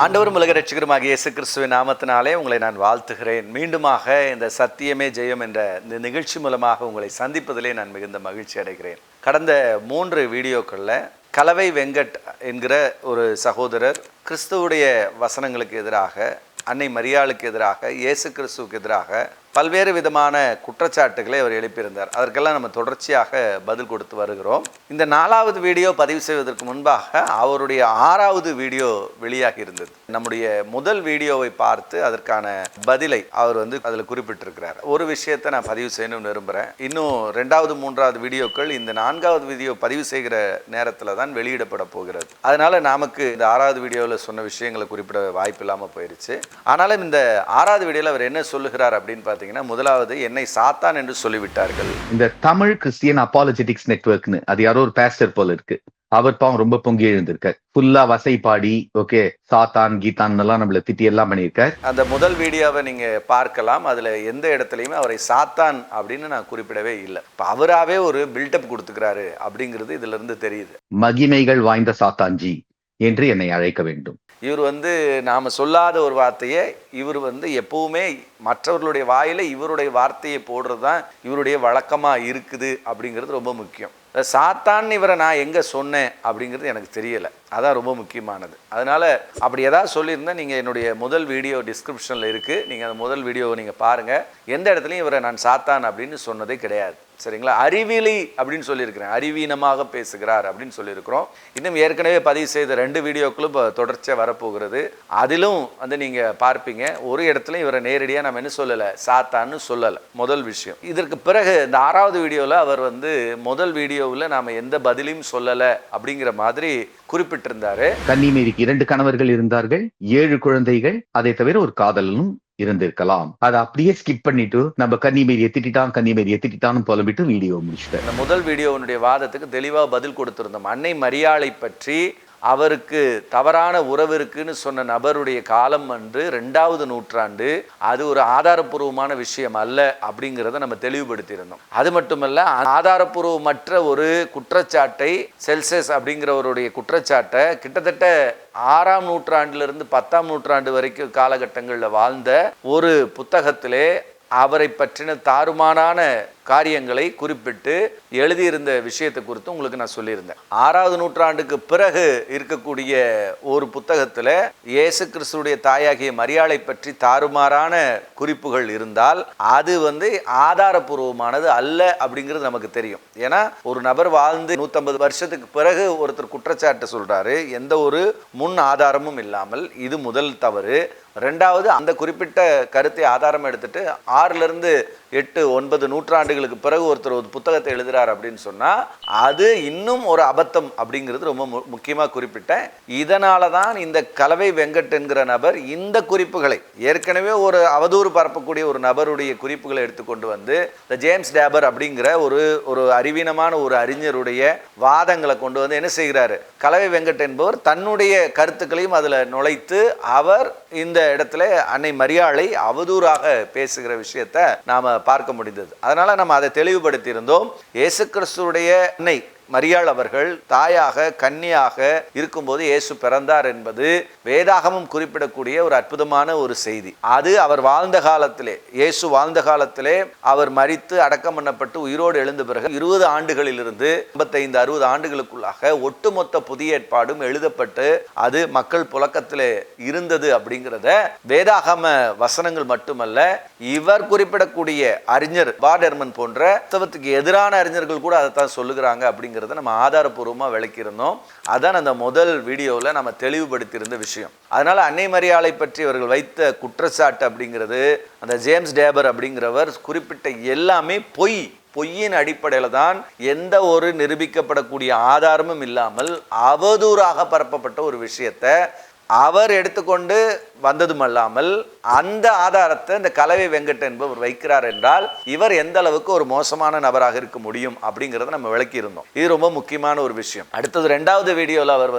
ஆண்டவரும் உலக ரட்சகருமாகிய இயேசு கிறிஸ்துவின் நாமத்தினாலே உங்களை நான் வாழ்த்துகிறேன். மீண்டுமாக இந்த சத்தியமே ஜெயம் என்ற இந்த நிகழ்ச்சி மூலமாக உங்களை சந்திப்பதிலே நான் மிகுந்த மகிழ்ச்சி அடைகிறேன். கடந்த 3 வீடியோக்களில் கலவை வெங்கட் என்கிற ஒரு சகோதரர் கிறிஸ்துவுடைய வசனங்களுக்கு எதிராக, அன்னை மரியாளுக்கு எதிராக, இயேசு கிறிஸ்துவுக்கு எதிராக பல்வேறு விதமான குற்றச்சாட்டுகளை அவர் எழுப்பியிருந்தார். அதற்கெல்லாம் நம்ம தொடர்ச்சியாக பதில் கொடுத்து வருகிறோம். இந்த 4வது வீடியோ பதிவு செய்வதற்கு முன்பாக அவருடைய 6வது வீடியோ வெளியாகி இருந்தது. நம்முடைய முதல் வீடியோவை பார்த்து அதற்கான பதிலை அவர் அதில் குறிப்பிட்டிருக்கிறார். ஒரு விஷயத்தை நான் பதிவு செய்யணும்னு விரும்புகிறேன். இன்னும் 2வது 3வது வீடியோக்கள் இந்த 4வது வீடியோ பதிவு செய்கிற நேரத்தில் தான் வெளியிடப்பட போகிறது. அதனால நமக்கு இந்த 6வது வீடியோவில் சொன்ன விஷயங்களை குறிப்பிட வாய்ப்பு இல்லாமல் போயிடுச்சு. ஆனாலும் இந்த 6வது வீடியோவில் அவர் என்ன சொல்லுகிறார் அப்படின்னு பார்த்தீங்கன்னா, முதலாவது என்னை சாத்தான் என்று சொல்லிவிட்டார்கள். இந்த தமிழ் கிறிஸ்டியன் அப்பாலஜெட்டிக்ஸ் நெட்வொர்க்னு அது யாரோ ஒரு பாஸ்டர் போல இருக்கு. அவர் பாவம் ரொம்ப பொங்கி எழுந்திருக்கார். ஃபுல்லா வசை பாடி ஓகே சாத்தான் கீதான் எல்லாம் நம்மள திட்டி எல்லாம் பண்ணியிருக்கார். அந்த முதல் வீடியோவை நீங்க பார்க்கலாம். அதுல எந்த இடத்துலையுமே அவரை சாத்தான் அப்படின்னு நான் குறிப்பிடவே இல்லை. அவராவே ஒரு பில்டப் கொடுத்துக்கிறாரு அப்படிங்கிறது இதுல இருந்து தெரியுது. மகிமைகள் வாய்ந்த சாத்தான்ஜி என்று என்னை அழைக்க வேண்டும். இவர் நாம சொல்லாத ஒரு வார்த்தையை இவர் எப்பவுமே மற்றவர்களுடைய வாயில இவருடைய வார்த்தையை போடுறது தான் இவருடைய வழக்கமா இருக்குது அப்படிங்கிறது ரொம்ப முக்கியம். சாத்தான் இவரை நான் எங்க சொன்னேன் அப்படிங்கிறது எனக்கு தெரியல. அதான் ரொம்ப முக்கியமானது. அதனால அப்படி ஏதாவது சொல்லியிருந்தா நீங்க என்னுடைய முதல் வீடியோ டிஸ்கிரிப்ஷன்ல இருக்கு. நீங்க அந்த முதல் வீடியோவை நீங்க பாருங்க. எந்த இடத்துலையும் இவரை நான் சாத்தான் அப்படின்னு சொன்னதே கிடையாது. சரிங்களா? அறிவிலி அப்படின்னு சொல்லியிருக்கிறேன். அறிவீனமாக பேசுகிறார் அப்படின்னு சொல்லியிருக்கிறோம். இன்னும் ஏற்கனவே பதிவு செய்த 2 வீடியோக்களும் தொடர்ச்சியாக வரப்போகிறது. அதிலும் நீங்க பார்ப்பீங்க. ஒரு இடத்துல இவரை நேரடியாக நம்ம என்ன சொல்லலை, சாத்தான்னு சொல்லலை. முதல் விஷயம். இதற்கு பிறகு இந்த 6வது வீடியோவில் அவர் முதல் வீடியோவில் நாம் எந்த பதிலையும் சொல்லலை அப்படிங்கிற மாதிரி குறிப்பிட்டிருந்தாரு. கன்னிமேரிக்கு 2 கணவர்கள் இருந்தார்கள், 7 குழந்தைகள், அதை தவிர ஒரு காதலனும் இருந்திருக்கலாம். அதை அப்படியே ஸ்கிப் பண்ணிட்டு நம்ம கன்னிமேரியை திட்டான்னு புலம்பிட்டு வீடியோ முடிச்சுட்டேன். இந்த முதல் வீடியோனுடைய வாதத்துக்கு தெளிவாக பதில் கொடுத்திருந்தோம். அன்னை மரியாளை பற்றி அவருக்கு தவறான உறவு இருக்குன்னு சொன்ன நபருடைய காலம் 2வது நூற்றாண்டு. அது ஒரு ஆதாரப்பூர்வமான விஷயம் அல்ல அப்படிங்கிறத நம்ம தெளிவுபடுத்தியிருந்தோம். அது மட்டுமல்ல, ஆதாரப்பூர்வமற்ற ஒரு குற்றச்சாட்டை, செல்சியஸ் அப்படிங்கிறவருடைய குற்றச்சாட்டை கிட்டத்தட்ட 6ஆம் நூற்றாண்டிலிருந்து 10ஆம் நூற்றாண்டு வரைக்கும் காலகட்டங்களில் வாழ்ந்த ஒரு புத்தகத்திலே அவரை பற்றின தாறுமாறான காரியங்களை குறிப்பிட்டு எழுதியிருந்த விஷயத்தை குறித்து உங்களுக்கு நான் சொல்லியிருந்தேன். 6வது நூற்றாண்டுக்கு பிறகு இருக்கக்கூடிய ஒரு புத்தகத்தில் இயேசு கிறிஸ்துடைய தாயாகிய மரியாளை பற்றி தாறுமாறான குறிப்புகள் இருந்தால் அது ஆதாரபூர்வமானது அல்ல அப்படிங்கிறது நமக்கு தெரியும். ஏன்னா ஒரு நபர் வாழ்ந்து 150 வருஷத்துக்கு பிறகு ஒருத்தர் குற்றச்சாட்டு சொல்றாரு, எந்த ஒரு முன் ஆதாரமும் இல்லாமல். இது முதல் தவறு. 2வது, அந்த குறிப்பிட்ட கருத்தை ஆதாரம் எடுத்துட்டு 6லிருந்து 8, 9 நூற்றாண்டுகளுக்கு பிறகு ஒருத்தர் ஒரு புத்தகத்தை எழுதுறார் அப்படின்னு சொன்னா அது இன்னும் ஒரு அபத்தம் அப்படிங்கிறது ரொம்ப முக்கியமாக குறிப்பிட்டேன். இதனால தான் இந்த கலவை வெங்கட் என்கிற நபர் இந்த குறிப்புகளை, ஏற்கனவே ஒரு அவதூறு பரப்பக்கூடிய ஒரு நபருடைய குறிப்புகளை எடுத்துக்கொண்டு இந்த ஜேம்ஸ் டேபர் அப்படிங்கிற ஒரு அறிவீனமான ஒரு அறிஞருடைய வாதங்களை கொண்டு என்ன செய்கிறாரு, கலவை வெங்கட் என்பவர் தன்னுடைய கருத்துக்களையும் அதில் நுழைத்து அவர் இந்த இடத்துல அன்னை மரியாளை அவதூறாக பேசுகிற விஷயத்தை நாம பார்க்க முடிந்தது. அதனால நம்ம அதை தெளிவுபடுத்தி இருந்தோம். இயேசு கிறிஸ்துடைய அன்னை மரியாள் அவர்கள் தாயாக கன்னியாக இருக்கும்போது இயேசு பிறந்தார் என்பது வேதாகமும் குறிப்பிடக்கூடிய ஒரு அற்புதமான ஒரு செய்தி. அது அவர் வாழ்ந்த காலத்திலே, இயேசு வாழ்ந்த காலத்திலே அவர் மரித்து அடக்கம் பண்ணப்பட்டு உயிரோடு எழுந்த பிறகு 20 ஆண்டுகளிலிருந்து 55-60 ஆண்டுகளுக்குள்ளாக ஒட்டுமொத்த புதிய ஏற்பாடும் எழுதப்பட்டு அது மக்கள் புழக்கத்திலே இருந்தது அப்படிங்கிறத வேதாகம வசனங்கள் மட்டுமல்ல, இவர் குறிப்பிடக்கூடிய அறிஞர் பார்டர்மன் போன்ற கிறிஸ்தவத்துக்கு எதிரான அறிஞர்கள் கூட அதைத்தான் சொல்லுகிறாங்க அப்படிங்கிறத நம்ம ஆதாரபூர்வமாக விளக்கியிருந்தோம். அதான் அந்த முதல் வீடியோவில் நம்ம தெளிவுபடுத்தியிருந்த விஷயம். அதனால அன்னை மரியாளை பற்றி அவர்கள் வைத்த குற்றச்சாட்டு அப்படிங்கிறது, அந்த ஜேம்ஸ் டேபர் அப்படிங்கிறவர் குறிப்பிட்ட எல்லாமே பொய்யின் அடிப்படையில் தான், எந்த ஒரு நிரூபிக்கப்படக்கூடிய ஆதாரமும் இல்லாமல் அவதூறாக பரப்பப்பட்ட ஒரு விஷயத்தை அவர் எடுத்துக்கொண்டு வந்ததும் அல்லாமல் அந்த ஆதாரத்தை இந்த கலவை வெங்கட் என்பவர் வைக்கிறார் என்றால் இவர் எந்த அளவுக்கு ஒரு மோசமான நபராக இருக்க முடியும் அப்படிங்கிறத நம்ம விளக்கி இருந்தோம். இது ரொம்ப முக்கியமான ஒரு விஷயம். அடுத்தது 2வது வீடியோவில் அவர்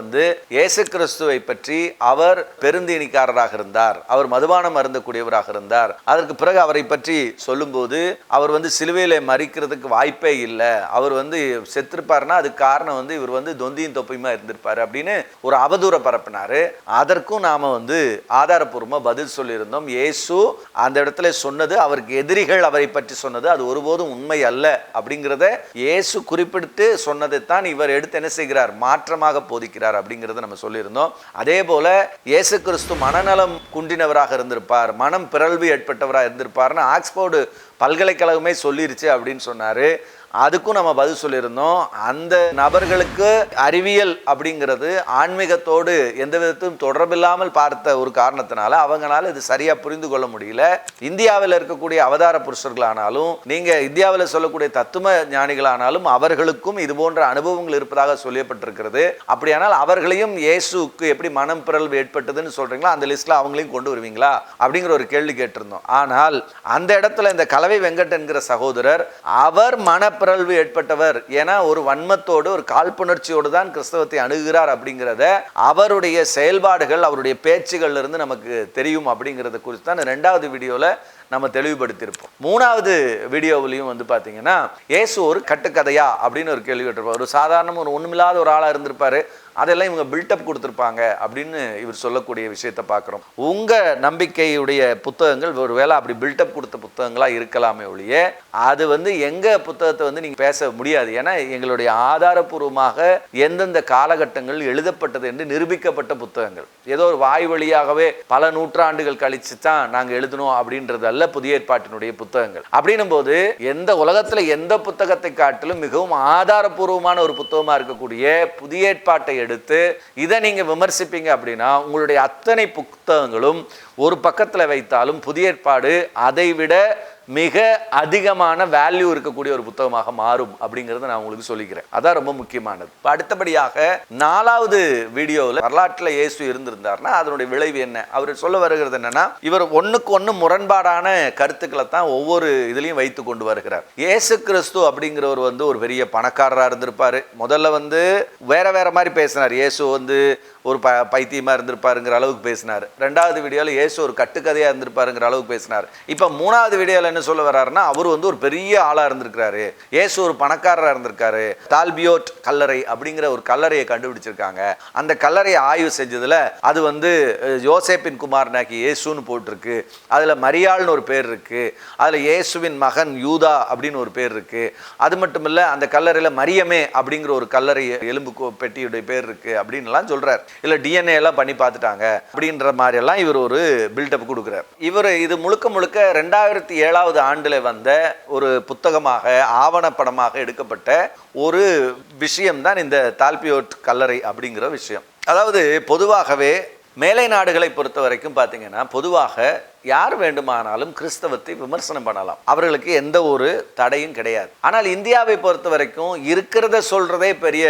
இயேசு கிறிஸ்துவை பற்றி அவர் பெருந்தீனிக்காரராக இருந்தார், அவர் மதுபானம் அருந்தக்கூடியவராக இருந்தார். அதற்கு பிறகு அவரை பற்றி சொல்லும்போது அவர் சிலுவையில மறிக்கிறதுக்கு வாய்ப்பே இல்லை, அவர் செத்திருப்பாருன்னா அதுக்கு காரணம் இவர் தொந்தியும் தொப்பையுமா இருந்திருப்பாரு அப்படின்னு ஒரு அவதூற பரப்பினாரு. அதற்கும் நாம ஆதாரப்பூர்வமா பதில் சொல்லியிருந்தோம். இயேசு அந்த இடத்துல சொன்னது, அவருக்கு எதிரிகள் அவரை பற்றி சொன்னது அது ஒருபோதும் உண்மை அல்ல அப்படிங்கிறத இயேசு குறிப்பிட்டு சொன்னதைத்தான் இவர் எடுத்து என்ன செய்கிறார், மாற்றமாக போதிக்கிறார் அப்படிங்கிறத நம்ம சொல்லியிருந்தோம். அதே போல இயேசு கிறிஸ்து மனநலம் குன்றினவராக இருந்திருப்பார், மனம் பிறழ்வு ஏற்பட்டவராக இருந்திருப்பார்னு ஆக்ஸ்போர்டு பல்கலைக்கழகமே சொல்லிருச்சு அப்படின்னு சொன்னாரு. அதுக்கும் நம்ம பதில் சொல்லியிருந்தோம். அந்த நபர்களுக்கு அறிவியல் அப்படிங்கிறது ஆன்மீகத்தோடு எந்த விதத்திலும் தொடர்பில்லாமல் பார்த்த ஒரு காரணத்தினால அவங்களால இது சரியா புரிந்து கொள்ள முடியல. இந்தியாவில் இருக்கக்கூடிய அவதார புருஷர்களானாலும் நீங்க இந்தியாவில் சொல்லக்கூடிய தத்துவ ஞானிகளானாலும் அவர்களுக்கும் இது போன்ற அனுபவங்கள் இருப்பதாக சொல்லப்பட்டிருக்கிறது. அப்படியானால் அவர்களையும் இயேசுக்கு எப்படி மனம் பிறழ்வு ஏற்பட்டதுன்னு சொல்றீங்களா, அந்த லிஸ்ட்ல அவங்களையும் கொண்டு வருவீங்களா அப்படிங்கிற ஒரு கேள்வி கேட்டிருந்தோம். ஆனால் அந்த இடத்துல இந்த கலவை வெங்கட் என்கிற சகோதரர் அவர் பிறழ்வு ஏற்பட்டவர், ஏன்னா ஒரு வன்மத்தோடு ஒரு காழ்ப்புணர்ச்சியோடு தான் கிறிஸ்தவத்தை அணுகுகிறார் அப்படிங்கிறத அவருடைய செயல்பாடுகள் அவருடைய பேச்சுகள்ல இருந்து நமக்கு தெரியும் அப்படிங்கிறத குறித்து தான் 2வது வீடியோல நம்ம தெளிவுபடுத்தியிருப்போம். 3வது வீடியோவிலையும் பார்த்தீங்கன்னா இயேசு ஒரு கட்டுக்கதையா அப்படின்னு ஒரு கேள்வி கேட்டிருப்பார். ஒரு சாதாரண ஒரு ஒண்ணுமில்லாத ஒரு ஆளா இருந்திருப்பாரு, அதெல்லாம் இவங்க பில்டப் கொடுத்துருப்பாங்க அப்படின்னு இவர் சொல்லக்கூடிய விஷயத்தை பார்க்குறோம். உங்க நம்பிக்கையுடைய புத்தகங்கள் ஒரு வேளை அப்படி பில்டப் கொடுத்த புத்தகங்களா இருக்கலாமே ஒழிய அது எங்க புத்தகத்தை நீங்க பேச முடியாது. ஏன்னா எங்களுடைய ஆதாரபூர்வமாக எந்தெந்த காலகட்டங்கள் எழுதப்பட்டது என்று நிரூபிக்கப்பட்ட புத்தகங்கள். ஏதோ ஒரு வாய் வழியாகவே பல நூற்றாண்டுகள் கழிச்சு தான் நாங்க எழுதணும் அப்படின்றது அல்ல புதிய ஏற்பாட்டினுடைய புத்தகங்கள். அப்படின்னும் போது எந்த உலகத்துல எந்த புத்தகத்தை காட்டிலும் மிகவும் ஆதாரபூர்வமான ஒரு புத்தகமா இருக்கக்கூடிய புதிய ஏற்பாட்டை எடுத்து இதை நீங்க விமர்சிப்பீங்க அப்படின்னா உங்களுடைய அத்தனை புத்தகங்களும் ஒரு பக்கத்துல வைத்தாலும் புதிய ஏற்பாடு அதை விட மிக அதிகமான வேல்யூ இருக்கக்கூடிய ஒரு புத்தகமாக மாறும் அப்படிங்கறத நான் உங்களுக்கு சொல்லிக்கிறேன். அதான் ரொம்ப முக்கியமானது. அடுத்தபடியாக 4வது வீடியோவில் வரலாற்றில் இயேசு இருந்திருந்தார்னா அதனுடைய விளைவு என்ன, அவர் சொல்ல வருகிறது என்னன்னா இவர் ஒண்ணுக்கு ஒண்ணு முரண்பாடான கருத்துக்களை தான் ஒவ்வொரு இதுலையும் வைத்து கொண்டு வருகிறார். இயேசு கிறிஸ்து அப்படிங்கிறவர் ஒரு பெரிய பணக்காரரா இருந்திருப்பாரு. முதல்ல வேற வேற மாதிரி பேசினார். இயேசு ஒரு பைத்தியமா இருந்திருப்பாருங்கிற அளவுக்கு பேசினார். 2வது வீடியோவில் இயேசு ஒரு கட்டுக்கதையா இருந்திருப்பாருங்கிற அளவுக்கு பேசினார். இப்ப 3வது வீடியோவில் என்ன சொல்ல வர்றாருன்னா அவர் ஒரு பெரிய ஆளா இருந்திருக்காரு, இயேசு ஒரு பணக்காரரா இருந்திருக்காரு. தால்பியோட் கல்லறை அப்படிங்கிற ஒரு கல்லறையை கண்டுபிடிச்சிருக்காங்க. அந்த கல்லறையை ஆய்வு செஞ்சதுல அது யோசேப்பின் குமாரனாகி இயேசுன்னு போட்டிருக்கு, அதுல மரியாள்னு ஒரு பேர் இருக்கு, அதுல இயேசுவின் மகன் யூதா அப்படின்னு ஒரு பேர் இருக்கு. அது மட்டும் இல்ல அந்த கல்லறையில மரியமே அப்படிங்கிற ஒரு கல்லறை எலும்பு பெட்டியுடைய பேர் இருக்கு அப்படின்னு எல்லாம் சொல்றாரு. இல்ல டிஎன்ஏ எல்லாம் பண்ணி பார்த்துட்டாங்க அப்படின்ற மாதிரி எல்லாம் இவர் ஒரு பில்டப் கொடுக்கிறார். இவர் இது முழுக்க முழுக்க 2007வது ஆண்டுல வந்த ஒரு புத்தகமாக ஆவணப்படமாக எடுக்கப்பட்ட ஒரு விஷயம் தான் இந்த தால்பியோட் கல்லறை அப்படிங்கிற விஷயம். அதாவது பொதுவாகவே மேலை நாடுகளை பொறுத்த வரைக்கும் பார்த்தீங்கன்னா பொதுவாக யார் வேண்டுமானாலும் கிறிஸ்தவத்தை விமர்சனம் பண்ணலாம், அவர்களுக்கு எந்த ஒரு தடையும் கிடையாது. ஆனால் இந்தியாவை பொறுத்த வரைக்கும் இருக்கிறத சொல்றதே பெரிய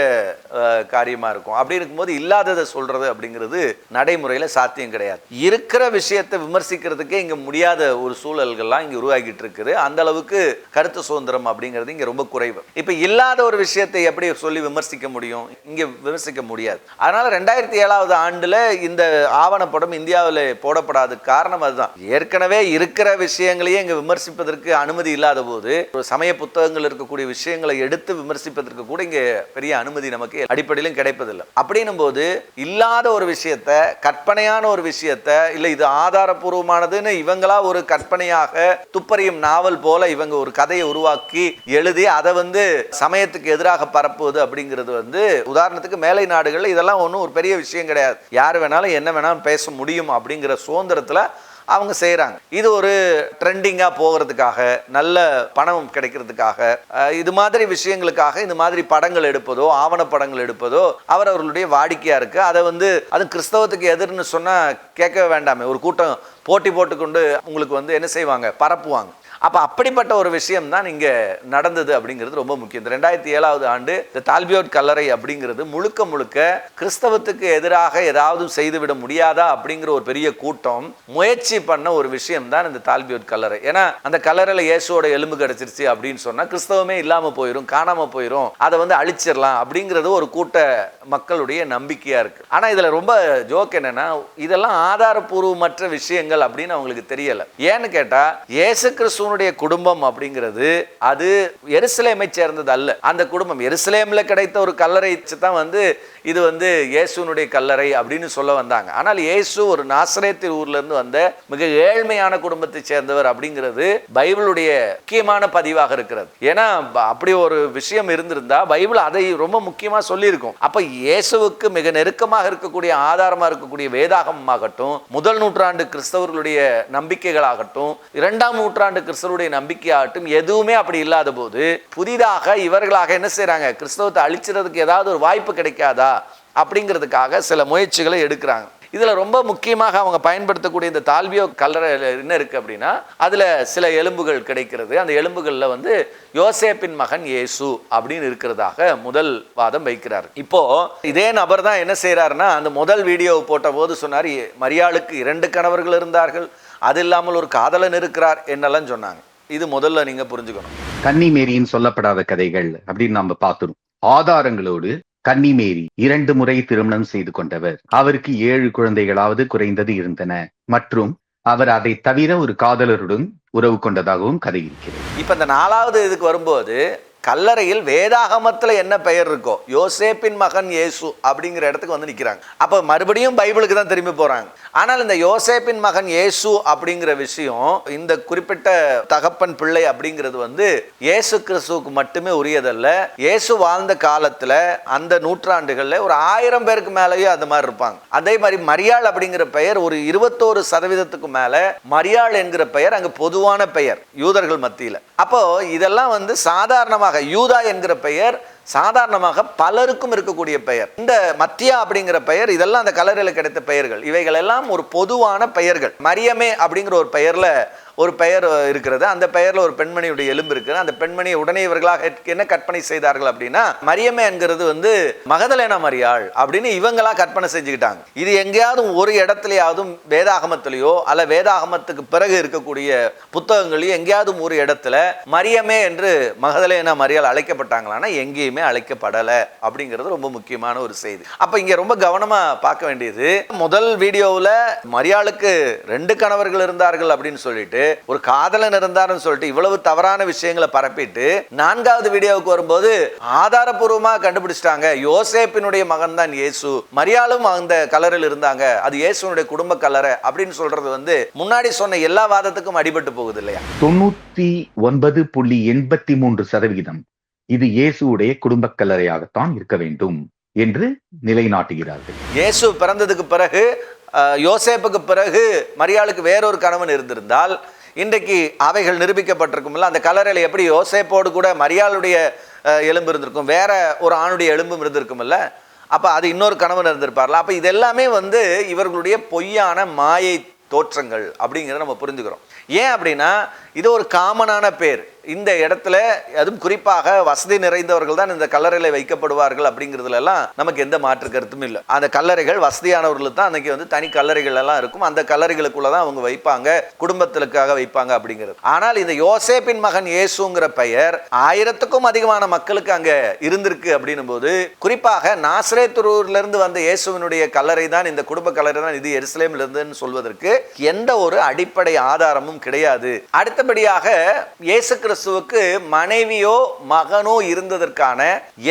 காரியமா இருக்கும். அப்படி இருக்கும்போது இல்லாததை சொல்றது அப்படிங்கிறது நடைமுறையில சாத்தியம் கிடையாது. இருக்கிற விஷயத்தை விமர்சிக்கிறதுக்கே இங்க முடியாத ஒரு சூழல்கள்லாம் இங்க உருவாகிட்டு இருக்குது. அந்த அளவுக்கு கருத்து சுதந்திரம் அப்படிங்கிறது இங்க ரொம்ப குறைவு. இப்ப இல்லாத ஒரு விஷயத்தை எப்படி சொல்லி விமர்சிக்க முடியும்? இங்க விமர்சிக்க முடியாது. அதனால 2007வது ஆண்டுல இந்த ஆவணப்படம் இந்தியாவில் போடப்படாத காரணம் அதுதான். ஏற்கனவே இருக்கிற விஷயங்களையே இங்க விமர்சிப்பதற்கு அனுமதி இல்லாத போது சமய புத்தகங்கள் இருக்கக்கூடிய விஷயங்களை எடுத்து விமர்சிப்பதற்கு கூட இங்க பெரிய அனுமதி நமக்கு அடிப்படையிலும் கிடைப்பதில்லை. அப்படின்னும் போது இல்லாத ஒரு விஷயத்த, கற்பனையான ஒரு விஷயத்த, இல்ல இது ஆதாரபூர்வமானதுன்னு இவங்களா ஒரு கற்பனையாக துப்பறியும் நாவல் போல இவங்க ஒரு கதையை உருவாக்கி எழுதி அதை சமயத்துக்கு எதிராக பரப்புவது அப்படிங்கிறது உதாரணத்துக்கு மேலை நாடுகள்ல இதெல்லாம் ஒன்றும் ஒரு பெரிய விஷயம் கிடையாது. யார் வேணாலும் என்ன வேணாலும் பேச முடியும் அப்படிங்கிற சுதந்திரத்துல அவங்க செய்கிறாங்க. இது ஒரு ட்ரெண்டிங்காக போகிறதுக்காக, நல்ல பணம் கிடைக்கிறதுக்காக, இது மாதிரி விஷயங்களுக்காக இந்த மாதிரி படங்கள் எடுப்பதோ ஆவணப்படங்கள் எடுப்பதோ அவர்களுடைய வாடிக்கையாக இருக்குது. அதை அது கிறிஸ்தவத்துக்கு எதிர்ன்னு சொன்னால் கேட்கவே வேண்டாமே, ஒரு கூட்டம் போட்டி போட்டுக்கொண்டு உங்களுக்கு என்ன செய்வாங்க, பரப்புவாங்க. அப்ப அப்படிப்பட்ட ஒரு விஷயம் தான் இங்க நடந்தது அப்படிங்கிறது ரொம்ப முக்கியம். இந்த 2007 ஆண்டு இந்த தால்பியோட் கல்லறை அப்படிங்கிறது முழுக்க முழுக்க கிறிஸ்தவத்துக்கு எதிராக ஏதாவது செய்துவிட முடியாதா அப்படிங்கிற ஒரு பெரிய கூட்டம் முயற்சி பண்ண ஒரு விஷயம் தான் இந்த தால்பியோட் கல்லறை. ஏன்னா அந்த கல்லறையில இயேசுவோட எலும்பு கிடைச்சிருச்சு அப்படின்னு சொன்னா கிறிஸ்தவமே இல்லாம போயிடும், காணாம போயிடும், அதை அழிச்சிடலாம் அப்படிங்கிறது ஒரு கூட்ட மக்களுடைய நம்பிக்கையா இருக்கு. ஆனா இதுல ரொம்ப ஜோக் என்னன்னா, இதெல்லாம் ஆதாரபூர்வமற்ற விஷயங்கள் அப்படின்னு அவங்களுக்கு தெரியல. ஏன்னு கேட்டா, இயேசு கிறிஸ்துவனுடைய குடும்பம் அப்படிங்கிறது அது எருசலேமை சேர்ந்தது அல்ல. அந்த குடும்பம் எருசலேம்ல கிடைத்த ஒரு கல்லறை தான் இது இயேசுனுடைய கல்லறை அப்படின்னு சொல்ல வந்தாங்க. ஆனால் இயேசு ஒரு நாசரேத்து ஊர்ல இருந்து வந்த மிக ஏழ்மையான குடும்பத்தை சேர்ந்தவர் அப்படிங்கிறது பைபிளுடைய முக்கியமான பதிவாக இருக்கிறது. ஏன்னா அப்படி ஒரு விஷயம் இருந்திருந்தா பைபிள் அதை ரொம்ப முக்கியமா சொல்லி இருக்கும். அப்ப இயேசுவுக்கு மிக நெருக்கமாக இருக்கக்கூடிய ஆதாரமா இருக்கக்கூடிய வேதாகமாகட்டும், முதல் நூற்றாண்டு கிறிஸ்தவர்களுடைய நம்பிக்கைகளாகட்டும், 2ஆம் நூற்றாண்டு கிறிஸ்தவருடைய நம்பிக்கையாகட்டும், எதுவுமே அப்படி இல்லாத போது புதிதாக இவர்களாக என்ன செய்யறாங்க, கிறிஸ்தவத்தை அழிச்சிறதுக்கு ஏதாவது ஒரு வாய்ப்பு கிடைக்காதா அப்படிங்கிறதுக்காக சில முயற்சிகளை எடுக்கிறாங்க. இதுல ரொம்ப முக்கியமாக அவங்க பயன்படுத்தக்கூடிய இந்த தால்பியோ கல்லறை என்ன இருக்கு அப்படின்னா, அதுல சில எலும்புகள் கிடைக்கிறது. அந்த எலும்புகள்ல யோசேப்பின் மகன் இயேசு அப்படின்னு இருக்கிறதாக முதல் வாதம் வைக்கிறார். இப்போ இதே நபர் தான் என்ன செய்யறாருன்னா, அந்த முதல் வீடியோவை போட்ட போது சொன்னார், மரியாளுக்கு 2 கணவர்கள் இருந்தார்கள், அது இல்லாமல் ஒரு காதலன் இருக்கிறார் என்னெல்லாம் சொன்னாங்க. இது முதல்ல நீங்க புரிஞ்சுக்கணும். கன்னிமேரியின் சொல்லப்படாத கதைகள் அப்படின்னு நம்ம பார்த்துரும். ஆதாரங்களோடு கன்னிமேரி 2 முறை திருமணம் செய்து கொண்டவர். அவருக்கு 7 குழந்தைகளாவது குறைந்தது இருந்தன மற்றும் அவர் அதை தவிர ஒரு காதலருடன் உறவு கொண்டதாகவும் கதை இருக்கிறது. இப்ப இந்த 4வது இதுக்கு வரும்போது கல்லறையில் வேதாகமத்துல என்ன பெயர் இருக்கோ, யோசேப்பின் மகன் இயேசு அப்படிங்கிற இடத்துக்கு நிக்கிறாங்க. அப்ப மறுபடியும் பைபிளுக்கு தான் திரும்பி போறாங்க. ஆனால் இந்த யோசேப்பின் மகன் இயேசு அப்படிங்கிற விஷயம், இந்த குறிப்பிட்ட தகப்பன் பிள்ளை அப்படிங்கிறது இயேசு கிறிஸ்துவுக்கு மட்டுமே உரியதல்ல. இயேசு வாழ்ந்த காலத்துல அந்த நூற்றாண்டுகள்ல ஒரு 1000 பேருக்கு மேலேயே அது மாதிரி இருப்பாங்க. அதே மாதிரி மரியாள் அப்படிங்கிற பெயர் ஒரு 21% மேல மரியாள் என்கிற பெயர் அங்க பொதுவான பெயர் யூதர்கள் மத்தியில. அப்போ இதெல்லாம் சாதாரணமாக யூதா என்கிற பெயர் சாதாரணமாக பலருக்கும் இருக்கக்கூடிய பெயர். இந்த மத்தியா அப்படிங்கிற பெயர், இதெல்லாம் அந்த கல்லறையில் கிடைத்த பெயர்கள். இவைகள் எல்லாம் ஒரு பொதுவான பெயர்கள். மரியமே அப்படிங்கிற ஒரு பெயர்ல ஒரு பெயர் இருக்கிறது. அந்த பெயர்ல ஒரு பெண்மணியுடைய எலும்பு இருக்குது. அந்த பெண்மணியை உடனே இவர்களாக என்ன கற்பனை செய்தார்கள் அப்படின்னா, மரியமே என்கிறது மகதலேனா மரியாள் அப்படின்னு இவங்களா கற்பனை செஞ்சுக்கிட்டாங்க. இது எங்கேயாவது ஒரு இடத்துலயாவது வேதாகமத்திலேயோ அல்ல வேதாகமத்துக்கு பிறகு இருக்கக்கூடிய புத்தகங்களையும் எங்கேயாவது ஒரு இடத்துல மரியமே என்று மகதலேனா மரியாள் அழைக்கப்பட்டாங்களான்னா எங்கேயுமே அழைக்கப்படலை அப்படிங்கிறது ரொம்ப முக்கியமான ஒரு செய்தி. அப்ப இங்க ரொம்ப கவனமா பார்க்க வேண்டியது, முதல் வீடியோவில் மரியாளுக்கு 2 கணவர்கள் இருந்தார்கள் அப்படின்னு சொல்லிட்டு, ஒரு காதலன் இருந்தாருன்னு சொல்லிட்டு இவ்வளவு தவறான விஷயங்களை பரப்பிட்டு 4வது வீடியோவுக்கு வரும்போது ஆதாரபூர்வமா கண்டுபிடிச்சிட்டாங்க, யோசேப்பினுடைய மகன் தான் இயேசு, மரியாளும் அந்த கல்லறையில் இருந்தாங்க, அது இயேசுனுடைய குடும்ப கல்லறை அப்படின்னு சொல்றது முன்னாடி சொன்ன எல்லா வாதத்துக்கும் அடிபட்டு போகுது இல்லையா? 99.83% இது இயேசுடைய குடும்ப கல்லறையாகத்தான் இருக்க வேண்டும் என்று நிலைநாட்டுகிறார்கள். இயேசு பிறந்ததுக்கு பிறகு யோசேப்புக்கு பிறகு மரியாளுக்கு வேறொரு கணவன் இருந்திருந்தால் இன்றைக்கு அவைகள் நிரூபிக்கப்பட்டிருக்கும்ல. அந்த கல்லறையில் எப்படி யோசேப்போடு கூட மரியாளுடைய எலும்பு இருந்திருக்கும், வேற ஒரு ஆணுடைய எலும்பும் இருந்திருக்கும்ல. அப்ப அது இன்னொரு கணவன் இருந்திருப்பார்ல. அப்ப இது எல்லாமே இவர்களுடைய பொய்யான மாயை தோற்றங்கள் அப்படிங்கிறத நம்ம புரிஞ்சுக்கிறோம். ஏன் அப்படின்னா இது ஒரு காமனான பேர். இந்த இடத்துல அதுவும் குறிப்பாக வசதி நிறைந்தவர்கள் தான் இந்த கல்லறையில் வைக்கப்படுவார்கள் அப்படிங்கிறதுல எல்லாம் நமக்கு எந்த மாற்று கருத்தும் இல்லை. அந்த கல்லறைகள் வசதியானவர்களுக்கு தான் அன்னைக்கு தனி கல்லறைகள் எல்லாம் இருக்கும். அந்த கல்லறைகளுக்குள்ளதான் அவங்க வைப்பாங்க, குடும்பத்திற்காக வைப்பாங்க அப்படிங்கிறது. ஆனால் இந்த யோசேப்பின் மகன் இயேசுங்கிற பெயர் 1000க்கும் அதிகமான மக்களுக்கு அங்க இருந்திருக்கு அப்படின்னும் போது, குறிப்பாக நாசரேத்தூர்ல இருந்து வந்த இயேசுவினுடைய கல்லறை தான் இந்த குடும்ப கல்லறை தான் இது எருசலேமில் இருந்துன்னு சொல்வதற்கு எந்த ஒரு அடிப்படை ஆதாரமும் கிடையாது. அடுத்தபடியாக இயேசு கிறிஸ்துவுக்கு மனைவியோ மகனோ இருந்ததற்கான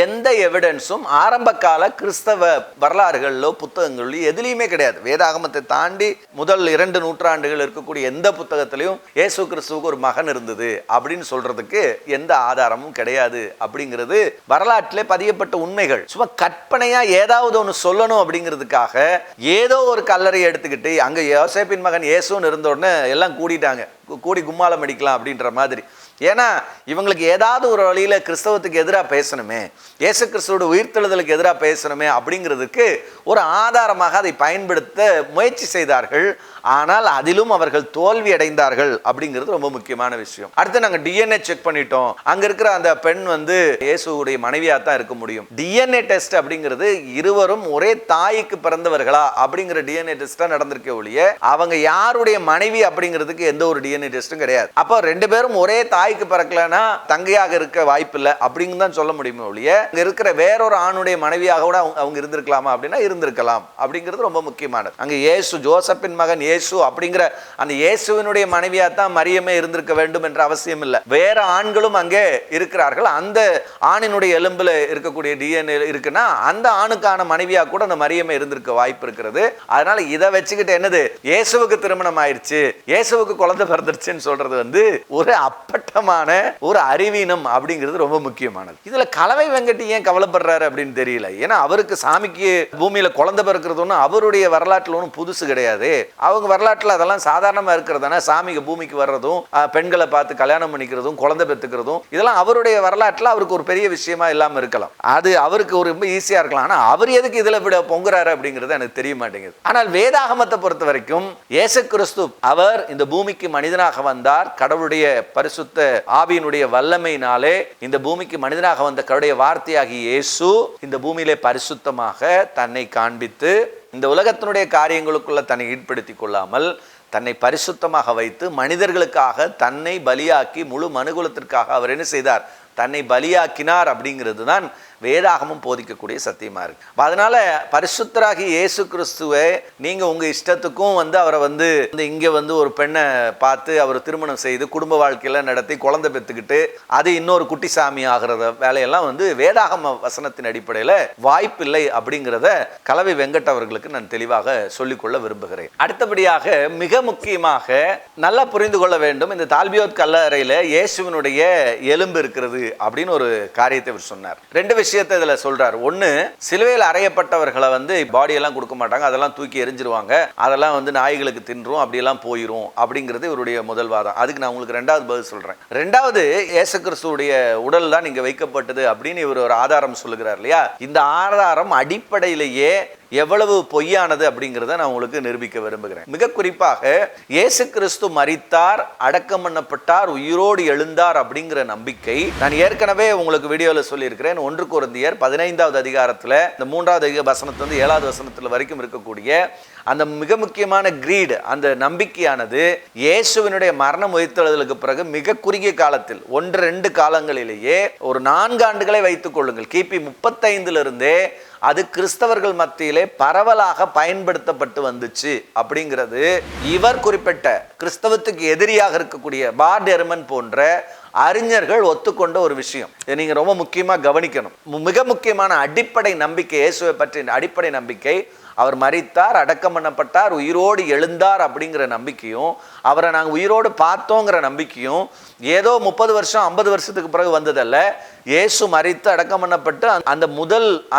எந்த எவிடன்ஸும் ஆரம்ப கால கிறிஸ்தவ வரலாறுகளிலோ புத்தகங்களிலோ எதுலையுமே கிடையாது. வேதாகமத்தை தாண்டி முதல் 2 நூற்றாண்டுகள் இருக்கக்கூடிய எந்த புத்தகத்திலையும் இயேசு கிறிஸ்துவுக்கு ஒரு மகன் இருந்தது அப்படின்னு சொல்றதுக்கு எந்த ஆதாரமும் கிடையாது அப்படிங்கிறது வரலாற்றிலே பதியப்பட்ட உண்மைகள். சும்மா கற்பனையா ஏதாவது ஒன்று சொல்லணும் அப்படிங்கிறதுக்காக ஏதோ ஒரு கல்லறையை எடுத்துக்கிட்டு அங்க யோசேப்பின் மகன் இயேசுன்னு இருந்த உடனே எல்லாம் கூடிட்டாங்க, கூடி கும்மாளம் அடிக்கலாம் அப்படின்ற மாதிரி ஏன்னா இவங்களுக்கு ஏதாவது ஒரு வழியில கிறிஸ்தவத்துக்கு எதிராக பேசணுமே, இயேசு கிறிஸ்துவோட உயிர்த்தெழுதலுக்கு எதிராக பேசணுமே அப்படிங்கிறதுக்கு ஒரு ஆதாரமாக அதை பயன்படுத்த முயற்சி செய்தார்கள். ஆனால் அதிலும் அவர்கள் தோல்வி அடைந்தார்கள் அப்படிங்கிறது ரொம்ப முக்கியமான விஷயம். அடுத்து நாங்கள் டிஎன்ஏ செக் பண்ணிட்டோம், அங்க இருக்கிற அந்த பெண் இயேசுடைய மனைவியா தான் இருக்க முடியும். டிஎன்ஏ டெஸ்ட் அப்படிங்கிறது இருவரும் ஒரே தாய்க்கு பிறந்தவர்களா அப்படிங்கிற டிஎன்ஏ டெஸ்டா நடந்திருக்க ஒழிய அவங்க யாருடைய மனைவி அப்படிங்கிறதுக்கு எந்த ஒரு டிஎன்ஏ டெஸ்டும் கிடையாது. அப்போ ரெண்டு பேரும் ஒரே தாய்க்கு பிறக்கலன்னா தங்கையாக இருக்க வாய்ப்பில்லை அப்படின்னு தான் சொல்ல முடியுமே ஒழிய அங்க இருக்கிற வேறொரு ஆணுடைய மனைவியாக கூட அவங்க இருந்திருக்கலாமா அப்படின்னா இருந்திருக்கலாம் அப்படிங்கிறது ரொம்ப முக்கியமானது. அங்க இயேசு, ஜோசப்பின் மகன் இயேசு அப்படிங்கிற அந்த இயேசுவினுடைய மனைவியா தான் மரியமே இருந்திருக்க வேண்டும் என்ற அவசியம் இல்லை. வேற ஆண்களும் அங்கே இருக்கிறார்கள். அந்த ஆணினுடைய எலும்புல இருக்கக்கூடிய டிஎன்ஏ இருக்குன்னா அந்த ஆணுக்கான மனைவியா கூட அந்த மரியமே இருந்திருக்க வாய்ப்பு இருக்கிறது. அதனால இதை வச்சுக்கிட்டு என்னது இயேசுவுக்கு திருமணம் ஆயிடுச்சு, இயேசுவுக்கு குழந்தை பிறந்துருச்சுன்னு சொல்றது ஒரு அப்பட்டமான ஒரு அறிவீனம் அப்படிங்கிறது ரொம்ப முக்கியமானது. இதுல கலவை வெங்கட்டி ஏன் கவலைப்படுறாரு அப்படின்னு தெரியல. ஏன்னா அவருக்கு சாமிக்கு பூமியில குழந்தை பிறக்கிறது ஒன்றும் அவருடைய வரலாற்றில் ஒன்றும் புதுசு கிடையாது. அவங்க வரலாற்றில் அதெல்லாம் சாதாரணமா இருக்கிறதான சாமிக்கு பூமிக்கு வர்றதும் பெண்களை பார்த்து கல்யாணம் பண்ணிக்கிறதும் குழந்தை பெற்றுக்கிறதும் இதெல்லாம் அவருடைய வரலாற்றில் அவருக்கு ஒரு பெரிய விஷயமா இல்லாம இருக்கலாம். அது அவருக்கு ஒரு ரொம்ப ஈஸியா இருக்கலாம். ஆனா அவர் எதுக்கு இதுல விட பொங்குறாரு அப்படிங்கிறது எனக்கு தெரிய மாட்டேங்குது. ஆனால் வேதாகமத்தை பொறுத்த வரைக்கும் இயேசு கிறிஸ்து அவர் இந்த பூமிக்கு மனிதனாக வந்தார். கடவுளுடைய பரிசுத்த ஆவியினுடைய வல்லமையினாலே இந்த பூமிக்கு மனிதனாக வந்த கடவுளுடைய வார்த்தையாகிய இயேசு இந்த பூமியிலே பரிசுத்தமாக தன்னை காண்பித்து இந்த உலகத்தினுடைய காரியங்களுக்குள்ள தன்னை ஈடுபடுத்திக் கொள்ளாமல் தன்னை பரிசுத்தமாக வைத்து மனிதர்களுக்காக தன்னை பலியாக்கி முழு மனுகுலத்திற்காக அவர் என்ன செய்தார்? தன்னை பலியாக்கினார். அப்படிங்கிறது தான் வேதாகமும் போதிக்கக்கூடிய சத்தியமா இருக்கு. அதனால பரிசுத்தராகி இயேசு கிறிஸ்துவை நீங்க உங்க இஷ்டத்துக்கும் அவரை இங்க ஒரு பெண்ணை பார்த்து அவர் திருமணம் செய்து குடும்ப வாழ்க்கையில நடத்தி குழந்தை பெற்றுக்கிட்டு அது இன்னொரு குட்டி சாமி ஆகிறத வேலையெல்லாம் வேதாகம வசனத்தின் அடிப்படையில வாய்ப்பில்லை அப்படிங்கிறத கலவை வெங்கட் அவர்களுக்கு நான் தெளிவாக சொல்லிக்கொள்ள விரும்புகிறேன். அடுத்தபடியாக மிக முக்கியமாக நல்லா புரிந்து கொள்ள வேண்டும், இந்த தால்பியோத் கல்லறையில இயேசுவினுடைய எலும்பு இருக்கிறது அப்படின்னு ஒரு காரியத்தை அவர் சொன்னார். ரெண்டு விஷயத்தை இதுல சொல்றார். ஒன்னு, சிலுவையில் அறையப்பட்டவர்களை பாடி எல்லாம் கொடுக்க மாட்டாங்க, அதெல்லாம் தூக்கி எரிஞ்சிருவாங்க, அதெல்லாம் நாய்களுக்கு தின்றும் அப்படியெல்லாம் போயிரும் அப்படிங்கிறது இவருடைய முதல் வாதம். அதுக்கு நான் உங்களுக்கு ரெண்டாவது பதில் சொல்றேன். ரெண்டாவது, இயேசு கிறிஸ்துவுடைய உடல் தான் இங்க வைக்கப்பட்டது அப்படின்னு இவர் ஒரு ஆதாரம் சொல்லுகிறார் இல்லையா? இந்த ஆதாரம் அடிப்படையிலேயே எவ்வளவு பொய்யானது அப்படிங்கிறத நான் உங்களுக்கு நிரூபிக்க விரும்புகிறேன். மிக குறிப்பாக இயேசு கிறிஸ்து மரித்தார், அடக்கம் பண்ணப்பட்டார், உயிரோடு எழுந்தார் அப்படிங்கிற நம்பிக்கை நான் ஏற்கனவே உங்களுக்கு வீடியோவில் சொல்லியிருக்கிறேன். 1 கொரிந்தியர் 15வது அதிகாரத்தில் இந்த 3வது வசனத்திலிருந்து 7வது வசனத்தில் வரைக்கும் இருக்கக்கூடிய அந்த மிக முக்கியமான கிரீட், அந்த நம்பிக்கையானது இயேசுவினுடைய மரணம் உயிர்த்தெழுதலுக்கு பிறகு மிக குறுகிய காலத்தில் 1-2 காலங்களிலேயே ஒரு 4 ஆண்டுகளை வைத்துக் கொள்ளுங்கள், கிபி 35 அது கிறிஸ்தவர்கள் மத்தியிலே பரவலாக பயன்படுத்தப்பட்டு வந்துச்சு அப்படிங்கிறது இவர் குறிப்பிட்ட கிறிஸ்தவத்துக்கு எதிரியாக இருக்கக்கூடிய பார் டெர்மன் போன்ற அறிஞர்கள் ஒத்துக்கொண்ட ஒரு விஷயம். நீங்க ரொம்ப முக்கியமா கவனிக்கணும். மிக முக்கியமான அடிப்படை நம்பிக்கை, இயேசுவை பற்றிய அடிப்படை நம்பிக்கை, அவர் மரித்தார், அடக்கம் பண்ணப்பட்டார், உயிரோடு எழுந்தார் அப்படிங்கிற நம்பிக்கையும், அவரை நாங்கள் உயிரோடு பார்த்தோங்கிற நம்பிக்கையும் ஏதோ 30 வருஷம் 50 வருஷத்துக்கு பிறகு வந்ததல்ல. இயேசு மரித்து அடக்கம் பண்ணப்பட்டு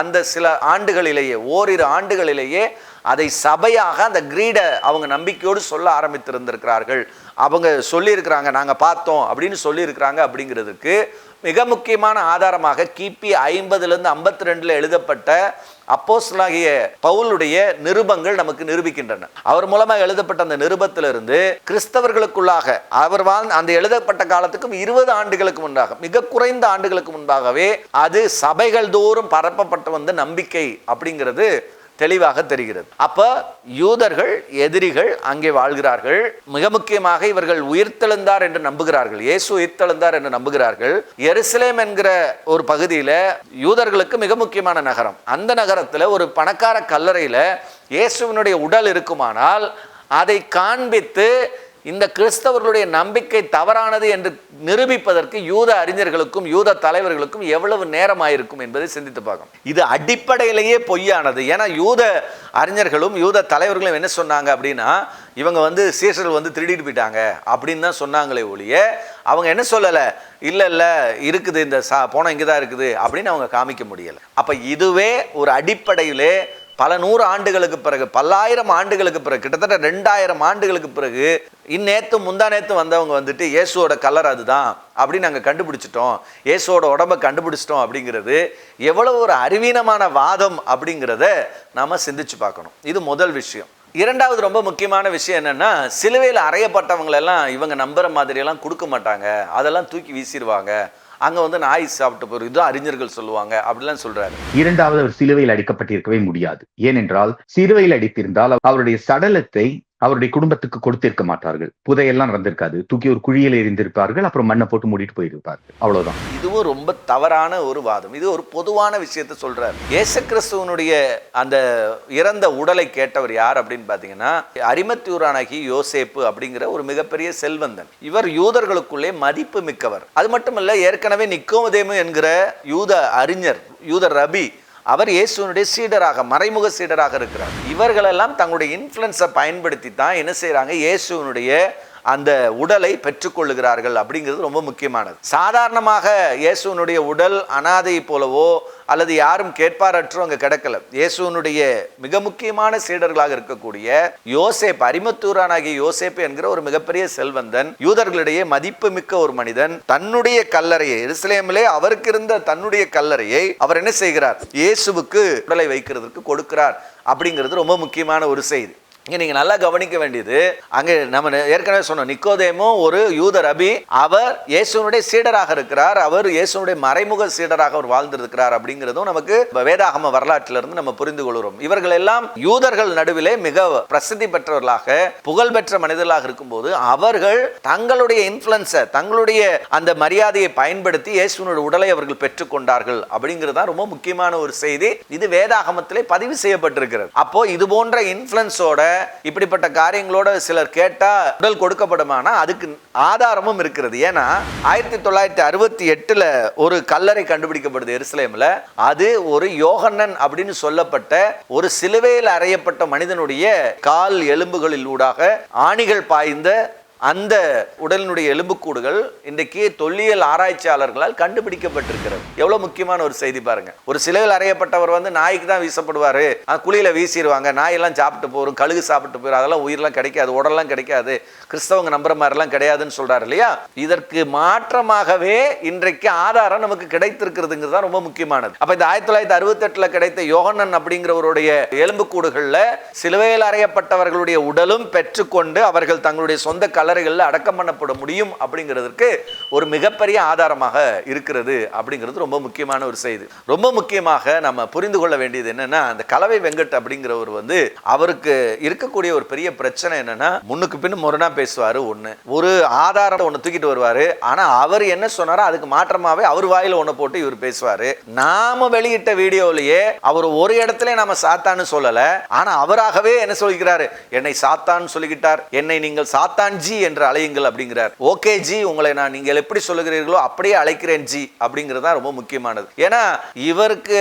அந்த சில ஆண்டுகளிலேயே, ஓரிரு ஆண்டுகளிலேயே அதை சபையாக அந்த கிரீடை அவங்க நம்பிக்கையோடு சொல்ல ஆரம்பித்திருந்திருக்கிறார்கள். அவங்க சொல்லியிருக்கிறாங்க, நாங்கள் பார்த்தோம் அப்படின்னு சொல்லியிருக்கிறாங்க. அப்படிங்கிறதுக்கு மிக முக்கியமான ஆதாரமாக கிபி 50லேருந்து 52 எழுதப்பட்ட அப்போஸ்தலனாகிய பவுலுடைய நிருபங்கள் நமக்கு நிரூபிக்கின்றன. அவர் மூலமாக எழுதப்பட்ட அந்த நிருபத்திலிருந்து கிறிஸ்தவர்களுக்குள்ளாக அவர் அந்த எழுதப்பட்ட காலத்துக்கும் 20 ஆண்டுகளுக்கு முன்பாக, மிக குறைந்த ஆண்டுகளுக்கு முன்பாகவே அது சபைகள் தோறும் பரப்பப்பட்டு வந்த நம்பிக்கை அப்படிங்கிறது தெளிவாக தெரிகிறது. அப்ப யூதர்கள் எதிரிகள் அங்கே வாழ்கிறார்கள். மிக முக்கியமாக இவர்கள் உயிர்த்தெழுந்தார் என்று நம்புகிறார்கள், இயேசு உயிர்த்தெழுந்தார் என்று நம்புகிறார்கள். எருசலேம் என்கிற ஒரு பகுதியில யூதர்களுக்கு மிக முக்கியமான நகரம். அந்த நகரத்துல ஒரு பணக்கார கல்லறையில இயேசுவினுடைய உடல் இருக்குமானால் அதை காண்பித்து இந்த கிறிஸ்தவர்களுடைய நம்பிக்கை தவறானது என்று நிரூபிப்பதற்கு யூத அறிஞர்களுக்கும் யூத தலைவர்களுக்கும் எவ்வளவு நேரமாயிருக்கும் என்பதை சிந்தித்து பார்க்கணும். இது அடிப்படையிலேயே பொய்யானது. ஏன்னா யூத அறிஞர்களும் யூத தலைவர்களும் என்ன சொன்னாங்க அப்படின்னா, இவங்க சீசர்கள் திருடிட்டு போயிட்டாங்க அப்படின்னு தான் சொன்னாங்களே ஒழிய அவங்க என்ன சொல்லலை, இல்லை இருக்குது, இந்த போன இங்கே தான் இருக்குது அப்படின்னு அவங்க காமிக்க முடியலை. அப்போ இதுவே ஒரு அடிப்படையிலே பல 100 ஆண்டுகளுக்கு பிறகு, பல்லாயிரம் ஆண்டுகளுக்கு பிறகு, கிட்டத்தட்ட 2000 ஆண்டுகளுக்கு பிறகு இந்நேத்து முந்தா நேத்து வந்தவங்க வந்துட்டு இயேசுவோட கலர் அதுதான் அப்படின்னு நாங்கள் கண்டுபிடிச்சிட்டோம், இயேசுவோட உடம்பை கண்டுபிடிச்சிட்டோம் அப்படிங்கிறது எவ்வளவு ஒரு அறிவீனமான வாதம் அப்படிங்கிறத நாம சிந்திச்சு பார்க்கணும். இது முதல் விஷயம். இரண்டாவது ரொம்ப முக்கியமான விஷயம் என்னன்னா, சிலுவையில் அறையப்பட்டவங்களெல்லாம் இவங்க நம்புற மாதிரியெல்லாம் கொடுக்க மாட்டாங்க, அதெல்லாம் தூக்கி வீசிடுவாங்க, அங்க வந்து நாய் சாப்பிட்டு போயிடும், இதுதான் அறிஞர்கள் சொல்லுவாங்க அப்படிலாம் சொல்றாரு. இரண்டாவது, அவர் சிலுவையில் அடிக்கப்பட்டிருக்கவே முடியாது. ஏனென்றால் சிலுவையில் அடித்திருந்தால் அவருடைய சடலத்தை அவருடைய குடும்பத்துக்கு கொடுத்திருக்க மாட்டார்கள், புதையெல்லாம் நடந்திருக்காது, தூக்கி ஒரு குழியில் எறிந்திருப்பார்கள், அப்புறம் மண்ணை போட்டு மூடிட்டு போயிருப்பார்கள், அவ்வளவுதான். இதுவும் ரொம்ப தவறான ஒரு வாதம். இது ஒரு பொதுவான விஷயத்த சொல்றாரு. இயேசு கிறிஸ்துவனுடைய அந்த இறந்த உடலை கேட்டவர் யார் அப்படின்னு பாத்தீங்கன்னா, அரிமத்தியூரானாகி யோசேப்பு அப்படிங்கிற ஒரு மிகப்பெரிய செல்வந்தன். இவர் யூதர்களுக்குள்ளே மதிப்பு மிக்கவர். அது மட்டுமல்ல, ஏற்கனவே நிக்கோதேமு என்கிற யூத அறிஞர், யூத ரபி, அவர் இயேசுனுடைய சீடராக, மறைமுக சீடராக இருக்கிறார். இவர்களெல்லாம் தங்களுடைய இன்ஃப்ளூயன்ஸை பயன்படுத்தி தான் என்ன செய்யறாங்க, இயேசுனுடைய அந்த உடலை பெற்றுக்கொள்ளுகிறார்கள் அப்படிங்கிறது ரொம்ப முக்கியமானது. சாதாரணமாக இயேசுனுடைய உடல் அனாதை போலவோ அல்லது யாரும் கேட்பாரற்றோ அங்கே கிடக்கல. இயேசுனுடைய மிக முக்கியமான சீடர்களாக இருக்கக்கூடிய யோசேப், அரிமத்தூரானாகிய யோசேப்பு என்கிற ஒரு மிகப்பெரிய செல்வந்தன், யூதர்களிடையே மதிப்பு மிக்க ஒரு மனிதன், தன்னுடைய கல்லறையை, எருசலேமிலே அவருக்கு இருந்த தன்னுடைய கல்லறையை அவர் என்ன செய்கிறார், இயேசுவுக்கு உடலை வைக்கிறதுக்கு கொடுக்கிறார் அப்படிங்கிறது ரொம்ப முக்கியமான ஒரு செய்தி. இங்க நீங்க நல்லா கவனிக்க வேண்டியது, அங்கே நம்ம ஏற்கனவே சொன்னோம், நிக்கோதேமு ஒரு யூத ரபி, அவர் இயேசுனுடைய சீடராக இருக்கிறார், அவர் இயேசுனுடைய மறைமுக சீடராக அவர் வாழ்ந்திருக்கிறார் அப்படிங்கிறதும் நமக்கு வேதாகம வரலாற்றிலிருந்து நம்ம புரிந்து கொள்கிறோம். இவர்கள் எல்லாம் யூதர்கள் நடுவிலே மிக பிரசித்தி பெற்றவர்களாக, புகழ்பெற்ற மனிதர்களாக இருக்கும்போது அவர்கள் தங்களுடைய இன்ஃப்ளூயன்ஸை, தங்களுடைய அந்த மரியாதையை பயன்படுத்தி இயேசுனுடைய உடலை அவர்கள் பெற்றுக்கொண்டார்கள் அப்படிங்கிறது தான் ரொம்ப முக்கியமான ஒரு செய்தி. இது வேதாகமத்திலே பதிவு செய்யப்பட்டிருக்கிறது. அப்போ இது போன்ற இன்ஃப்ளூயன்ஸோட இப்படிப்பட்ட காரியங்களோட சிலர் கேட்டா உடல் கொடுக்கப்படுமானா அதுக்கு ஆதாரமும் இருக்கிறது. ஏன்னா 1968 ஒரு கல்லறை கண்டுபிடிக்கப்படுது எருசலேம்ல. அது ஒரு யோகன்னன் அப்படின்னு சொல்லப்பட்ட ஒரு சிலுவையில் அறையப்பட்ட மனிதனுடைய கால் எலும்புகளில் ஊடாக ஆணிகள் பாய்ந்த அந்த உடலினுடைய எலும்புக்கூடுகள் இன்றைக்கு தொல்லியல் ஆராய்ச்சியாளர்களால் கண்டுபிடிக்கப்பட்டிருக்கிறது. எவ்வளவு முக்கியமான ஒரு செய்தி பாருங்க. ஒரு சிலையில் அறையப்பட்டவர் வந்து நாய்க்கு தான் வீசப்படுவாரு, குழியில வீசிடுவாங்க, நாயெல்லாம் சாப்பிட்டு போரும், கழுகு சாப்பிட்டு போயிடும், அதெல்லாம் உயிரெல்லாம் கிடைக்காது, உடல்லாம் கிடைக்காது, கிறிஸ்தவங்க நம்புற மாதிரிலாம் கிடையாதுன்னு சொல்றாரு இல்லையா. இதற்கு மாற்றமாகவே இன்றைக்கு ஆதாரம் நமக்கு கிடைத்திருக்கிறதுங்கிறது தான் ரொம்ப முக்கியமானது. அப்ப இந்த 1968 கிடைத்த யோகன்னன் அப்படிங்கிறவருடைய எலும்புக்கூடுகள்ல சிலுவையில் அறையப்பட்டவர்களுடைய உடலும் பெற்றுக்கொண்டு அவர்கள் தங்களுடைய சொந்த கல்லறைகளில் அடக்கம் பண்ணப்பட முடியும் அப்படிங்கிறதுக்கு ஒரு மிகப்பெரிய ஆதாரமாக இருக்கிறது அப்படிங்கிறது ரொம்ப முக்கியமான ஒரு செய்தி. ரொம்ப முக்கியமாக நம்ம புரிந்து கொள்ள வேண்டியது என்னன்னா, அந்த கலவை வெங்கட் அப்படிங்கிறவர் வந்து அவருக்கு இருக்கக்கூடிய ஒரு பெரிய பிரச்சனை என்னன்னா, முன்னுக்கு பின்னு முரணா பேசுவாரு. ஒரு ஆதாரம் ஒன்று தூக்கிட்டு வருவாரு, ஆனா அவர் என்ன சொன்னாரோ அதுக்கு மாற்றமாவே அவர் வாயில ஒன்று போட்டு இவர் பேசுவாரு. நாம வெளியிட்ட வீடியோலயே அவர் ஒரு இடத்துல நாம சாத்தான்னு சொல்லல, ஆனா அவராகவே என்ன சொல்லிக்கிறாரு, என்னை சாத்தான் சொல்லிக்கிட்டார், என்னை நீங்கள் சாத்தான் ஜி என்று அழையுங்கள் அப்படிங்கிறார். ஓகே ஜி, உங்களை நான் நீங்கள் எப்படி சொல்லுகிறீர்களோ அப்படியே அழைக்கிறேன் ஜி அப்படிங்கிறது தான் ரொம்ப முக்கியமானது. ஏன்னா இவருக்கு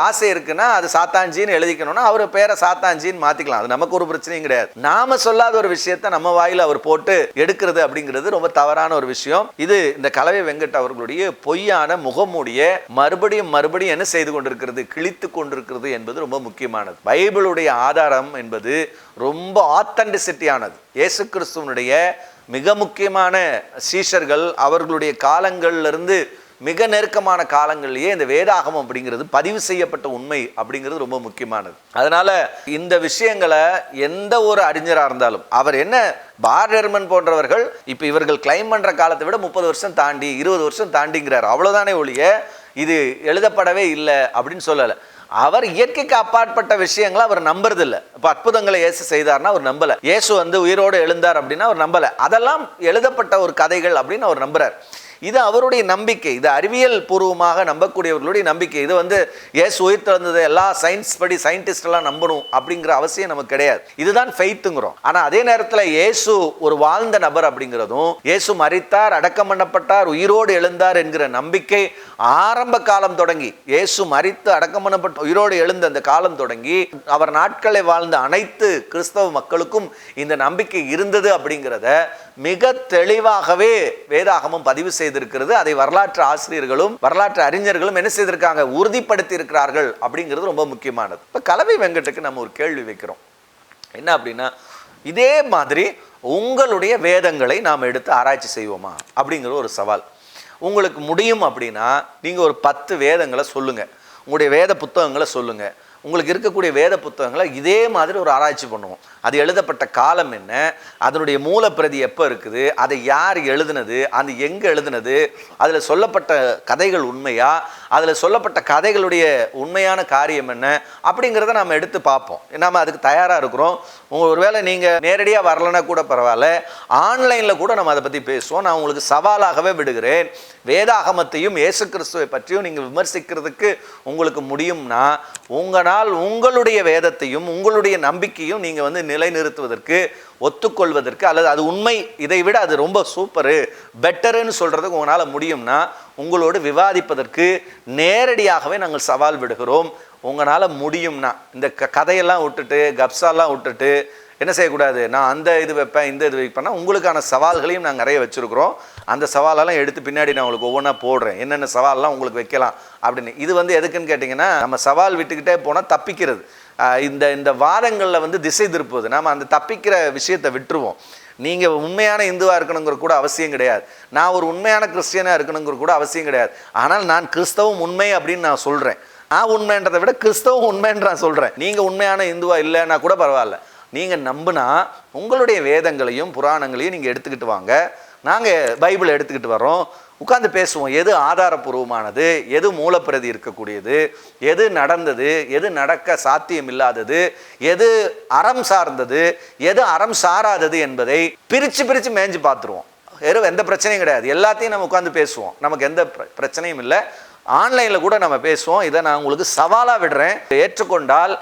ஆசை இருக்குன்னா அது சாத்தான்ஜின்னு எழுதிக்கணும்னா அவர் பேரை சாத்தான்ஜின்னு மாத்திக்கலாம், அது நமக்கு ஒரு பிரச்சனையும் கிடையாது. நாம சொல்லாத ஒரு விஷயத்தை நம்ம வாயில அவர் போட்டு எடுக்கிறது அப்படிங்கிறது ரொம்ப தவறான ஒரு விஷயம். இது இந்த கலவை வெங்கட் அவர்களுடைய பொய்யான முகமூடிய மறுபடியும் மறுபடியும் என்ன செய்து கொண்டிருக்கிறது, கிழித்து கொண்டிருக்கிறது என்பது ரொம்ப முக்கியமானது. பைபிளுடைய ஆதாரம் என்பது ரொம்ப ஆத்தென்டிசிட்டியானது. இயேசு கிறிஸ்துவனுடைய மிக முக்கியமான சீஷர்கள் அவர்களுடைய காலங்களிலிருந்து மிக நெருக்கமான காலங்களிலேயே இந்த வேதாகமம் அப்படிங்கிறது பதிவு செய்யப்பட்ட உண்மை அப்படிங்கிறது ரொம்ப முக்கியமானது. அதனால இந்த விஷயங்களை எந்த ஒரு அறிஞராக இருந்தாலும், அவர் என்ன பார்டர்மன் போன்றவர்கள் இப்ப இவர்கள் கிளைம் பண்ற காலத்தை விட 30 வருஷம் தாண்டி 20 வருஷம் தாண்டிங்கிறார், அவ்வளவுதானே ஒழிய இது எழுதப்படவே இல்லை அப்படின்னு சொல்லலை. அவர் இயற்கைக்கு அப்பாற்பட்ட விஷயங்களை அவர் நம்புறது இல்லை. இப்போ அற்புதங்களை இயேசு செய்தார்னா அவர் நம்பல, இயேசு வந்து உயிரோடு எழுந்தார் அப்படின்னா அவர் நம்பல, அதெல்லாம் எழுதப்பட்ட ஒரு கதைகள் அப்படின்னு அவர் நம்புறார். இது அவருடைய நம்பிக்கை, இது அறிவியல் பூர்வமாக நம்பக்கூடியவர்களுடைய நம்பிக்கை. இது வந்து இயேசு உயிர் தெழுந்தது எல்லா சயின்ஸ் படி சயின்டிஸ்ட் எல்லாம் நம்பணும் அப்படிங்கிற அவசியம் நமக்கு கிடையாது. இதுதான் ஃபெய்த்துங்கிறோம். ஆனா அதே நேரத்தில் இயேசு ஒரு வாழ்ந்த நபர் அப்படிங்கிறதும், இயேசு மரித்தார், அடக்கம் பண்ணப்பட்டார், உயிரோடு எழுந்தார் என்கிற நம்பிக்கை ஆரம்ப காலம் தொடங்கி, இயேசு மரித்து அடக்கம் பண்ணப்பட்ட உயிரோடு எழுந்த அந்த காலம் தொடங்கி அவர் நாட்களை வாழ்ந்த அனைத்து கிறிஸ்தவ மக்களுக்கும் இந்த நம்பிக்கை இருந்தது அப்படிங்கிறத மிக தெளிவாகவே வேதாகமம் பதிவு செய்திருக்கிறது. அதை வரலாற்று ஆசிரியர்களும் வரலாற்று அறிஞர்களும் என்ன செய்திருக்காங்க, உறுதிப்படுத்தி இருக்கிறார்கள் அப்படிங்கிறது ரொம்ப முக்கியமானது. இப்போ கலவை வெங்கட்டுக்கு நம்ம ஒரு கேள்வி வைக்கிறோம். என்ன அப்படின்னா, இதே மாதிரி உங்களுடைய வேதங்களை நாம் எடுத்து ஆராய்ச்சி செய்வோமா அப்படிங்கிற ஒரு சவால். உங்களுக்கு முடியும் அப்படின்னா நீங்கள் ஒரு 10 வேதங்களை சொல்லுங்கள், உங்களுடைய வேத புத்தகங்களை சொல்லுங்கள். உங்களுக்கு இருக்கக்கூடிய வேத புத்தகங்களை இதே மாதிரி ஒரு ஆராய்ச்சி பண்ணுவோம். அது எழுதப்பட்ட காலம் என்ன, அதனுடைய மூலப்பிரதி எப்போ இருக்குது, அதை யார் எழுதுனது, அது எங்கே எழுதுனது, அதில் சொல்லப்பட்ட கதைகள் உண்மையா, அதில் சொல்லப்பட்ட கதைகளுடைய உண்மையான காரியம் என்ன அப்படிங்கிறத நம்ம எடுத்து பார்ப்போம். நம்ம அதுக்கு தயாராக இருக்கிறோம். ஒருவேளை நீங்கள் நேரடியாக வரலன்னா கூட பரவாயில்ல, ஆன்லைனில் கூட நம்ம அதை பற்றி பேசுவோம். நான் உங்களுக்கு சவாலாகவே விடுகிறேன். வேதாகமத்தையும் இயேசு கிறிஸ்துவை பற்றியும் நீங்கள் விமர்சிக்கிறதுக்கு உங்களுக்கு முடியும்னா உங்களால் உங்களுடைய வேதத்தையும் உங்களுடைய நம்பிக்கையும் நீங்கள் நிலைநிறுத்துவதற்கு, ஒத்துக்கொள்வதற்கு, அல்லது அது உண்மை, இதை விட அது ரொம்ப சூப்பரு, பெட்டருன்னு சொல்கிறதுக்கு உங்களால் முடியும்னா உங்களோடு விவாதிப்பதற்கு நேரடியாகவே நாங்கள் சவால் விடுகிறோம். உங்களால் முடியும்னா இந்த கதையெல்லாம் விட்டுட்டு, கப்ஸாலாம் விட்டுட்டு என்ன செய்யக்கூடாது, நான் அந்த இது வைப்பேன், இந்த இது வைப்பேன்னா உங்களுக்கான சவால்களையும் நாங்கள் நிறைய வச்சுருக்குறோம். அந்த சவாலெல்லாம் எடுத்து பின்னாடி நான் உங்களுக்கு ஒவ்வொன்றா போடுறேன், என்னென்ன சவாலெல்லாம் உங்களுக்கு வைக்கலாம் அப்படின்னு. இது எதுக்குன்னு கேட்டிங்கன்னா, நம்ம சவால் விட்டுக்கிட்டே போனால் தப்பிக்கிறது. இந்த வாதங்களில் திசை திருப்புவது. நாம் அந்த தப்பிக்கிற விஷயத்தை விட்டுருவோம். நீங்கள் உண்மையான இந்துவாக இருக்கணுங்கிற கூட அவசியம் கிடையாது, நான் ஒரு உண்மையான கிறிஸ்டியனாக இருக்கணுங்கிற கூட அவசியம் கிடையாது. ஆனால் நான் கிறிஸ்தவம் உண்மை அப்படின்னு நான் சொல்கிறேன். நான் உண்மைன்றதை விட கிறிஸ்தவம் உண்மைன்னு நான் சொல்கிறேன். நீங்கள் உண்மையான இந்துவாக இல்லைன்னா கூட பரவாயில்ல, நீங்கள் நம்பினா உங்களுடைய வேதங்களையும் புராணங்களையும் நீங்கள் எடுத்துக்கிட்டு வாங்க. நாங்கள் பைபிளை எடுத்துக்கிட்டு வர்றோம், உட்காந்து பேசுவோம். எது ஆதாரபூர்வமானது, எது மூலப்பிரதி இருக்கக்கூடியது, எது நடந்தது, எது நடக்க சாத்தியம் இல்லாதது, எது அறம் சார்ந்தது, எது அறம் சாராதது என்பதை பிரித்து மேய்ஞ்சு பார்த்துருவோம். எந்த பிரச்சனையும் கிடையாது, எல்லாத்தையும் நம்ம உட்காந்து பேசுவோம். நமக்கு எந்த பிரச்சனையும் இல்லை. ஆன்லைனில் கூட நம்ம பேசுவோம். இதை நான் உங்களுக்கு சவாலாக விடுறேன். ஏற்றுக்கொண்டால்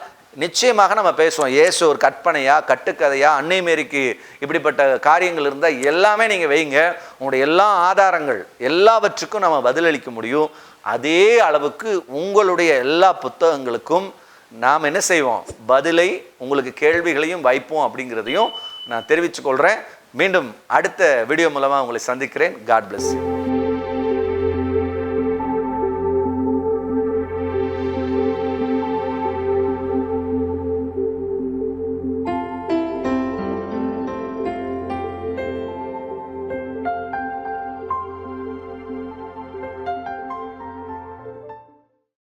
நிச்சயமாக நம்ம பேசுவோம். இயேசு ஒரு கற்பனையா, கட்டுக்கதையா, அன்னை மேரிக்கு இப்படிப்பட்ட காரியங்கள் இருந்தால் எல்லாமே நீங்கள் வைங்க. உங்களுடைய எல்லா ஆதாரங்கள் எல்லாவற்றுக்கும் நம்ம பதிலளிக்க முடியும். அதே அளவுக்கு உங்களுடைய எல்லா புத்தகங்களுக்கும் நாம் என்ன செய்வோம், பதிலை, உங்களுக்கு கேள்விகளையும் வைப்போம் அப்படிங்கிறதையும் நான் தெரிவித்துக்கொள்கிறேன். மீண்டும் அடுத்த வீடியோ மூலமாக உங்களை சந்திக்கிறேன். God bless you.